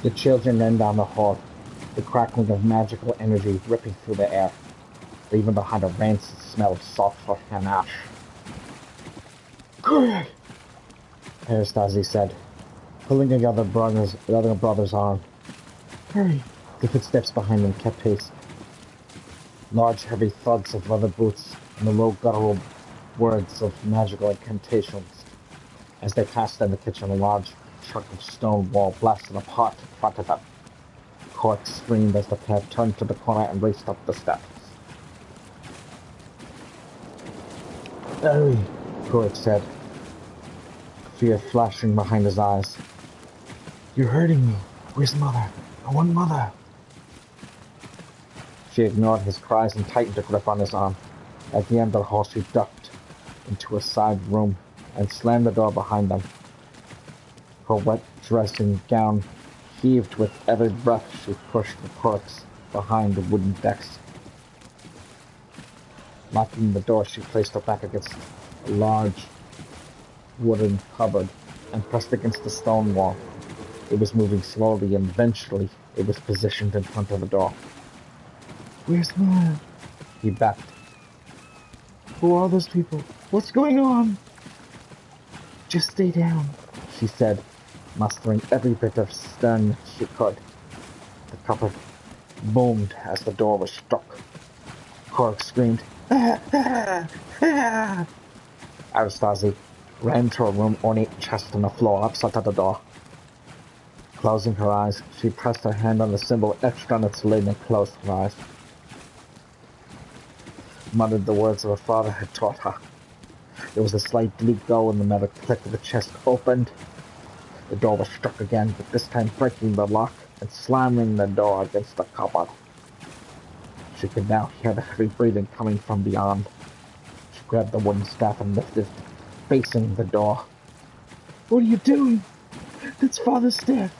The children ran down the hall, the crackling of magical energy ripping through the air, leaving behind a rancid smell of sulfur and ash. Good, Anastasia said, pulling the other brother's arm. Hurry! The footsteps behind them kept pace. Large, heavy thuds of leather boots and the low, guttural words of magical incantations. As they passed in the kitchen, a large chunk of stone wall blasted apart in front of them. Cork screamed as the pair turned to the corner and raced up the steps. Hurry, Cork said, fear flashing behind his eyes. You're hurting me. Where's Mother? I want Mother. She ignored his cries and tightened a grip on his arm. At the end of the hall, she ducked into a side room and slammed the door behind them. Her wet dressing gown heaved with every breath she pushed the corks behind the wooden decks. Locking the door, she placed her back against a large wooden cupboard and pressed against the stone wall. It was moving slowly, and eventually it was positioned in front of the door. Where's Mom? He backed. Who are those people? What's going on? Just stay down, she said, mustering every bit of sternness she could. The cupboard boomed as the door was struck. Cork screamed, ah, ah, ah. Anastasia ran to her room, ornate chest on the floor, upside to the door. Closing her eyes, she pressed her hand on the symbol etched on its lid and closed her eyes. Muttered the words her father had taught her. There was a slight bleak glow and the metal click of the chest opened. The door was struck again, but this time breaking the lock and slamming the door against the cupboard. She could now hear the heavy breathing coming from beyond. She grabbed the wooden staff and lifted, facing the door. What are you doing? That's Father's staff.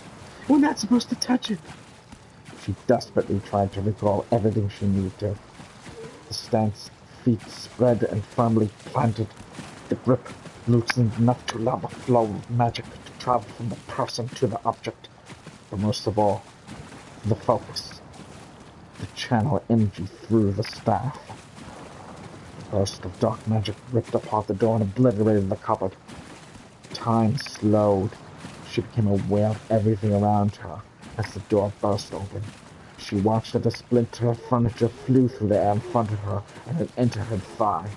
We're not supposed to touch it. She desperately tried to recall everything she knew to. The stance, feet spread and firmly planted, the grip loosened enough to allow the flow of magic to travel from the person to the object, but most of all, the focus, the channel energy through the staff. A burst of dark magic ripped apart the door and obliterated the cupboard. Time slowed. She became aware of everything around her as the door burst open. She watched as a splinter of furniture flew through the air in front of her and it entered her thigh.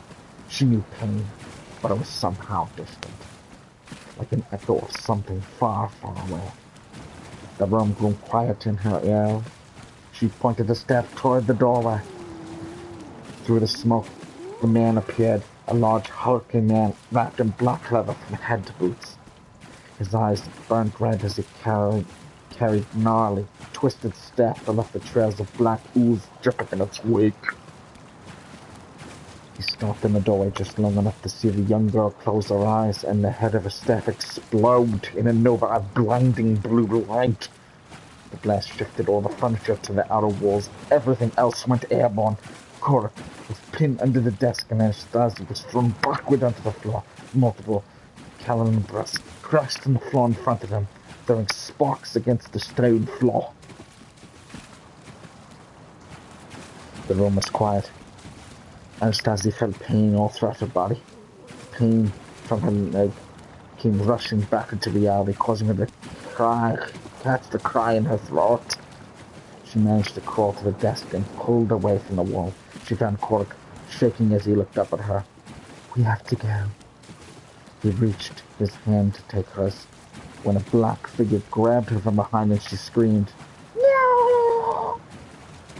She knew pain, but it was somehow distant, like an echo of something far, far away. The room grew quiet in her ear. She pointed the staff toward the doorway. Through the smoke, the man appeared, a large, hulking man wrapped in black leather from head to boots. His eyes burned red as he carried gnarly, twisted staff that left the trails of black ooze dripping in its wake. He stopped in the doorway just long enough to see the young girl close her eyes and the head of her staff explode in a nova of blinding blue light. The blast shifted all the furniture to the outer walls. Everything else went airborne. Cork was pinned under the desk and Anastasia was thrown backward onto the floor. Multiple Callan breaths crashed on the floor in front of him, throwing sparks against the strewn floor. The room was quiet. Anastasia felt pain all throughout her body. Pain from her leg came rushing back into reality, causing her to catch the cry in her throat. She managed to crawl to the desk and pulled away from the wall. She found Cork shaking as he looked up at her. We have to go. He reached his hand to take hers when a black figure grabbed her from behind and she screamed, No!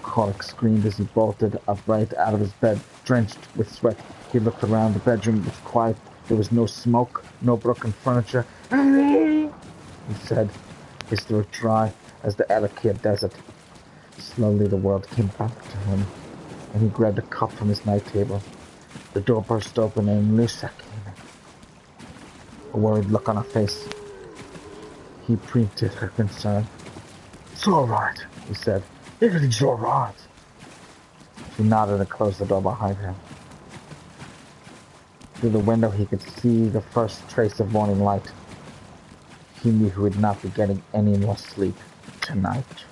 Cork screamed as he bolted upright out of his bed, drenched with sweat. He looked around. The bedroom was quiet. There was no smoke, no broken furniture. He said, his throat dry as the Alakir desert. Slowly the world came back to him, and he grabbed a cup from his night table. The door burst open and Lucia came in. A worried look on her face. He preempted her concern. It's all right, he said. Everything's all right. She nodded and closed the door behind him. Through the window he could see the first trace of morning light. He knew he would not be getting any more sleep. tonight.